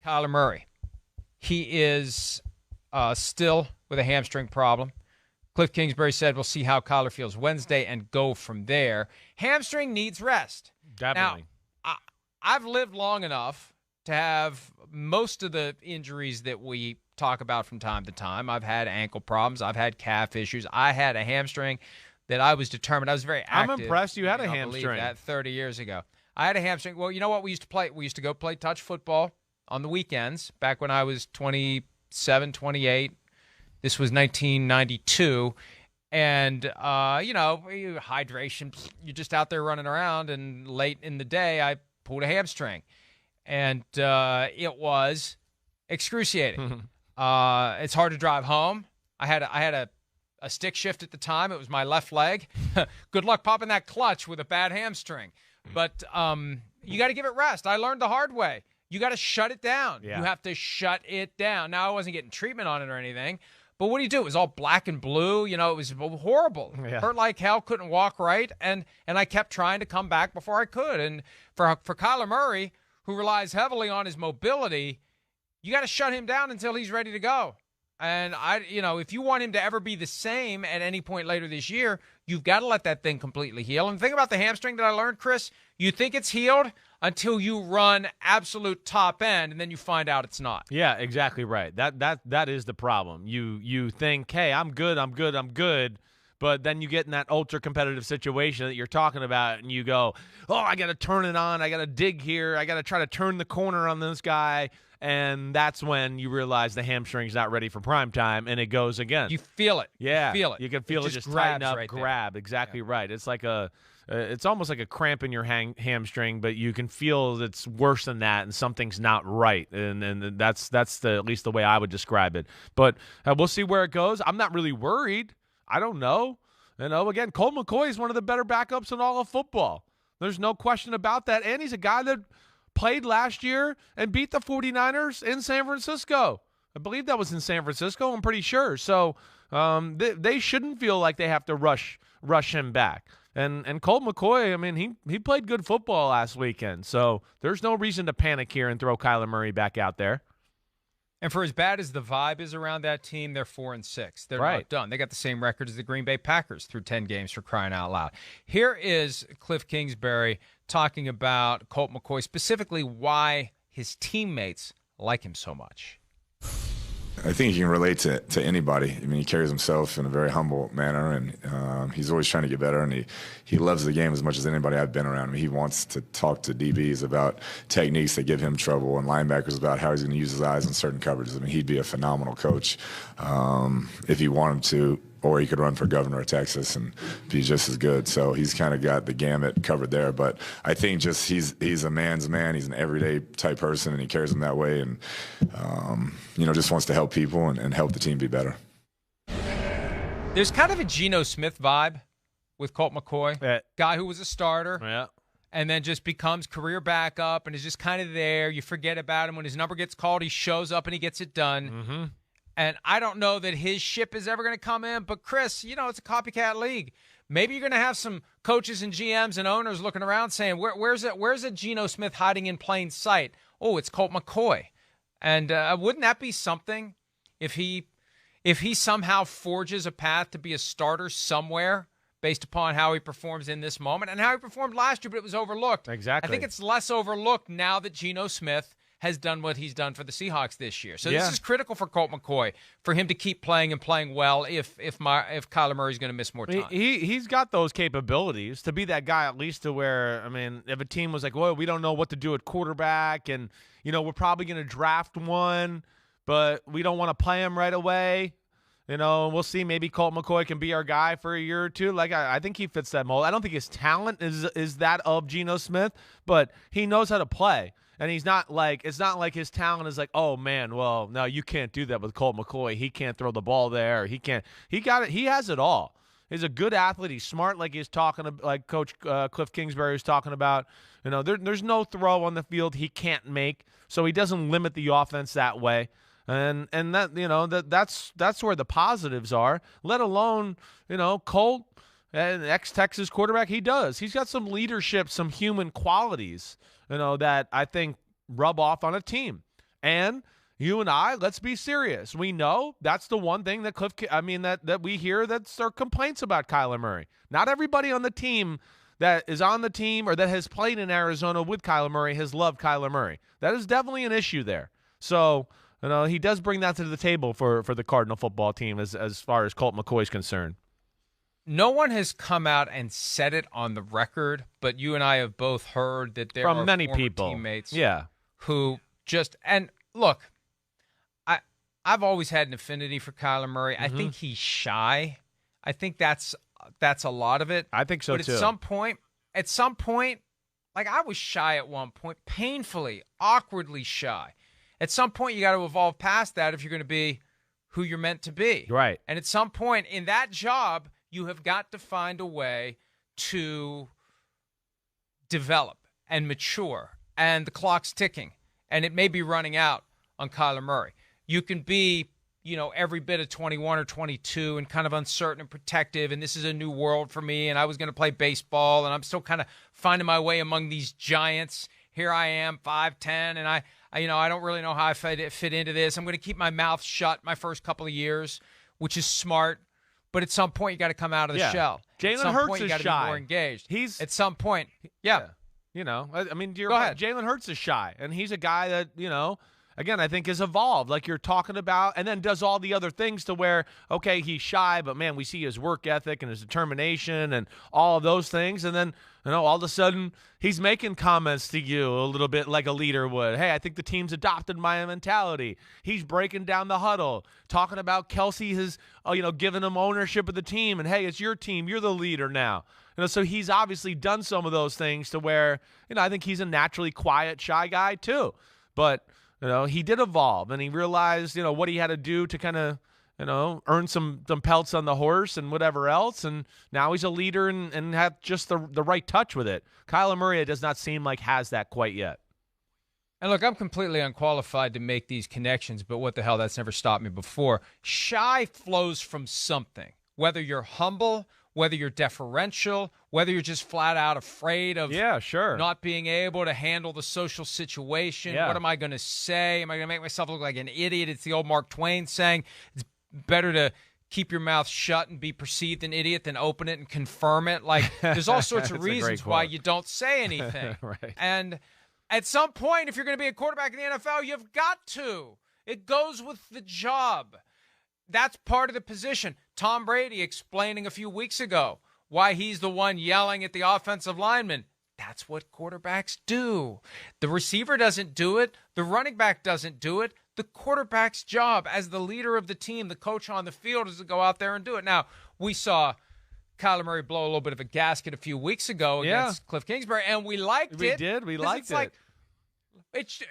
Kyler Murray. He is still with a hamstring problem. Cliff Kingsbury said we'll see how Kyler feels Wednesday and go from there. Hamstring needs rest. Definitely. Now, I've lived long enough to have most of the injuries that we talk about from time to time. I've had ankle problems. I've had calf issues. I had a hamstring that I was determined. I was very active. I'm impressed you had a hamstring. Believe that 30 years ago. I had a hamstring. Well, you know what we used to play? We used to go play touch football on the weekends back when I was 27, 28. This was 1992. And, hydration, you're just out there running around. And late in the day, I pulled a hamstring. And it was excruciating. It's hard to drive home. I had a stick shift at the time. It was my left leg. Good luck popping that clutch with a bad hamstring. But you got to give it rest. I learned the hard way. You got to shut it down. Yeah. You have to shut it down. Now, I wasn't getting treatment on it or anything. But what do you do? It was all black and blue. It was horrible. Yeah. Hurt like hell, couldn't walk right. And I kept trying to come back before I could. And for Kyler Murray, who relies heavily on his mobility, you got to shut him down until he's ready to go. And if you want him to ever be the same at any point later this year, you've got to let that thing completely heal. And the thing about the hamstring that I learned, Chris, you think it's healed until you run absolute top end, and then you find out it's not. Yeah, exactly right. That is the problem. You think, hey, I'm good. But then you get in that ultra competitive situation that you're talking about, and you go, oh, I got to turn it on. I got to dig here. I got to try to turn the corner on this guy. And that's when you realize the hamstring's not ready for prime time, and it goes again. You feel it. Yeah. You feel it. You can feel it just tighten up, right grab. There. Exactly right. It's like it's almost like a cramp in your hamstring, but you can feel it's worse than that, and something's not right. And that's at least the way I would describe it. But we'll see where it goes. I'm not really worried. I don't know. Again, Colt McCoy is one of the better backups in all of football. There's no question about that. And he's a guy that played last year and beat the 49ers in San Francisco. I believe that was in San Francisco, I'm pretty sure. So they shouldn't feel like they have to rush him back. And Colt McCoy, he played good football last weekend. So there's no reason to panic here and throw Kyler Murray back out there. And for as bad as the vibe is around that team, they're 4-6. They're not done. They got the same record as the Green Bay Packers through 10 games, for crying out loud. Here is Cliff Kingsbury talking about Colt McCoy, specifically why his teammates like him so much. I think he can relate to anybody. He carries himself in a very humble manner, and he's always trying to get better, and he loves the game as much as anybody I've been around. He wants to talk to DBs about techniques that give him trouble, and linebackers about how he's going to use his eyes in certain coverages. He'd be a phenomenal coach if he wanted to, or he could run for governor of Texas and be just as good. So he's kind of got the gamut covered there. But I think just he's a man's man. He's an everyday type person, and he carries him that way, and just wants to help people and help the team be better. There's kind of a Geno Smith vibe with Colt McCoy, guy who was a starter, and then just becomes career backup and is just kind of there. You forget about him. When his number gets called, he shows up and he gets it done. Mm-hmm. And I don't know that his ship is ever going to come in, but Chris, it's a copycat league. Maybe you're going to have some coaches and GMs and owners looking around saying, where's a Geno Smith hiding in plain sight? Oh, it's Colt McCoy. And wouldn't that be something if he somehow forges a path to be a starter somewhere based upon how he performs in this moment and how he performed last year, but it was overlooked. Exactly. I think it's less overlooked now that Geno Smith has done what he's done for the Seahawks this year. So this is critical for Colt McCoy, for him to keep playing and playing well if Kyler Murray's going to miss more time. He's got those capabilities to be that guy, at least to where, if a team was like, well, we don't know what to do at quarterback, and, we're probably going to draft one, but we don't want to play him right away. We'll see. Maybe Colt McCoy can be our guy for a year or two. I think he fits that mold. I don't think his talent is that of Geno Smith, but he knows how to play. And it's not like his talent is like, oh man, well, no, you can't do that with Colt McCoy. He can't throw the ball there. He can't. He got it. He has it all. He's a good athlete. He's smart, like Coach Cliff Kingsbury was talking about. There's no throw on the field he can't make, so he doesn't limit the offense that way. And that's where the positives are. Let alone Colt, an ex-Texas quarterback. He's got some leadership, some human qualities, that I think rub off on a team. And you and I, let's be serious. We know that's the one thing that that we hear that's our complaints about Kyler Murray. Not everybody on the team that is on the team or that has played in Arizona with Kyler Murray has loved Kyler Murray. That is definitely an issue there. So, he does bring that to the table for the Cardinal football team as far as Colt McCoy is concerned. No one has come out and said it on the record, but you and I have both heard that there From are many former people. teammates Yeah. who just – and look, I've always had an affinity for Kyler Murray. I think he's shy. I think that's a lot of it. I think so, but too. At some point, like I was shy at one point, painfully, awkwardly shy. At some point, you got to evolve past that if you're going to be who you're meant to be. Right. And at some point in that job, you have got to find a way to develop and mature. And the clock's ticking. And it may be running out on Kyler Murray. You can be, every bit of 21 or 22 and kind of uncertain and protective, and this is a new world for me, and I was going to play baseball, and I'm still kind of finding my way among these giants. Here I am, 5'10", and I don't really know how I fit into this. I'm going to keep my mouth shut my first couple of years, which is smart, but at some point you got to come out of the shell. Jalen Hurts is shy. Be more engaged. At some point, yeah. Go ahead. Jalen Hurts is shy, and he's a guy that, again, I think has evolved like you're talking about, and then does all the other things to where, okay, he's shy, but, man, we see his work ethic and his determination and all of those things. And then, all of a sudden he's making comments to you a little bit like a leader would. Hey, I think the team's adopted my mentality. He's breaking down the huddle, talking about Kelsey has, given him ownership of the team. And, hey, it's your team. You're the leader now. So he's obviously done some of those things to where, I think he's a naturally quiet, shy guy too. But he did evolve, and he realized, what he had to do to kind of, earn some pelts on the horse and whatever else. And now he's a leader and had just the right touch with it. Kyler Murray, it does not seem like has that quite yet. And look, I'm completely unqualified to make these connections, but what the hell, that's never stopped me before. Shy flows from something, whether you're humble, whether you're deferential, whether you're just flat out afraid of not being able to handle the social situation. Yeah. What am I going to say? Am I going to make myself look like an idiot? It's the old Mark Twain saying, it's better to keep your mouth shut and be perceived an idiot than open it and confirm it. Like, there's all sorts of reasons why you don't say anything. Right. And at some point, if you're going to be a quarterback in the NFL, you've got to. It goes with the job. That's part of the position. Tom Brady explaining a few weeks ago why he's the one yelling at the offensive lineman. That's what quarterbacks do. The receiver doesn't do it. The running back doesn't do it. The quarterback's job as the leader of the team, the coach on the field, is to go out there and do it. Now, we saw Kyler Murray blow a little bit of a gasket a few weeks ago against Cliff Kingsbury, and we liked it. We did. We liked it.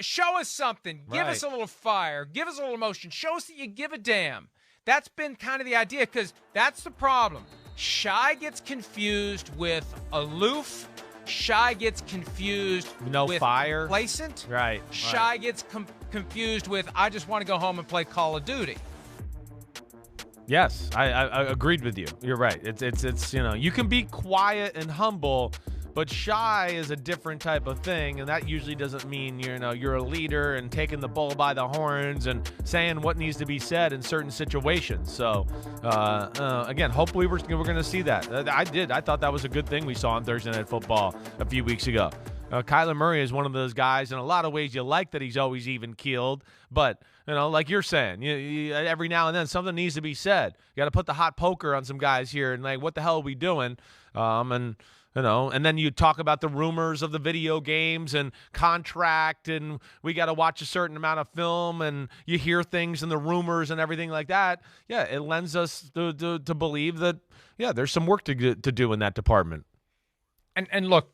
Show us something. Give us a little fire. Give us a little emotion. Show us that you give a damn. That's been kind of the idea, because that's the problem. Shy gets confused with aloof. Shy gets confused with fire. Complacent. Right. Shy gets confused with, I just want to go home and play Call of Duty. Yes, I agreed with you. You're right. It's you can be quiet and humble, but shy is a different type of thing, and that usually doesn't mean you're a leader and taking the bull by the horns and saying what needs to be said in certain situations. So, again, hopefully we're going to see that. I thought that was a good thing we saw on Thursday Night Football a few weeks ago. Kyler Murray is one of those guys, in a lot of ways you like that he's always even-keeled, but, like you're saying, you, every now and then something needs to be said. You got to put the hot poker on some guys here and, like, what the hell are we doing? And then you talk about the rumors of the video games and contract, and we got to watch a certain amount of film, and you hear things and the rumors and everything like that. Yeah, it lends us to believe that, there's some work to do in that department. And look,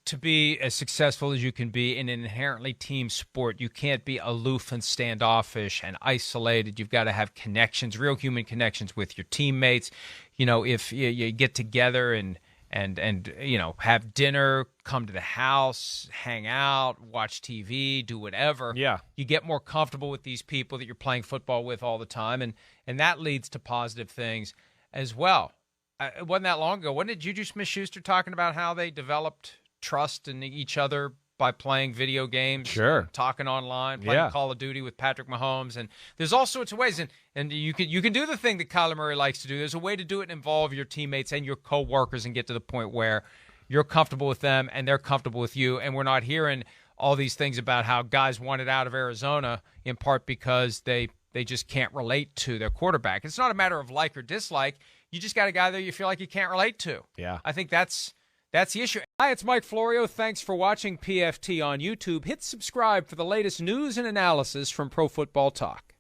to be as successful as you can be in an inherently team sport, you can't be aloof and standoffish and isolated. You've got to have connections, real human connections with your teammates. If you get together and have dinner, come to the house, hang out, watch TV, do whatever. Yeah. You get more comfortable with these people that you're playing football with all the time, and that leads to positive things as well. It wasn't that long ago. Wasn't it Juju Smith-Schuster talking about how they developed trust in each other by playing video games, Sure. talking online, playing Call of Duty with Patrick Mahomes, and there's all sorts of ways. And you can do the thing that Kyler Murray likes to do. There's a way to do it and involve your teammates and your coworkers and get to the point where you're comfortable with them and they're comfortable with you. And we're not hearing all these things about how guys wanted out of Arizona in part because they just can't relate to their quarterback. It's not a matter of like or dislike. You just got a guy there you feel like you can't relate to. Yeah. I think that's the issue. Hi, it's Mike Florio. Thanks for watching PFT on YouTube. Hit subscribe for the latest news and analysis from Pro Football Talk.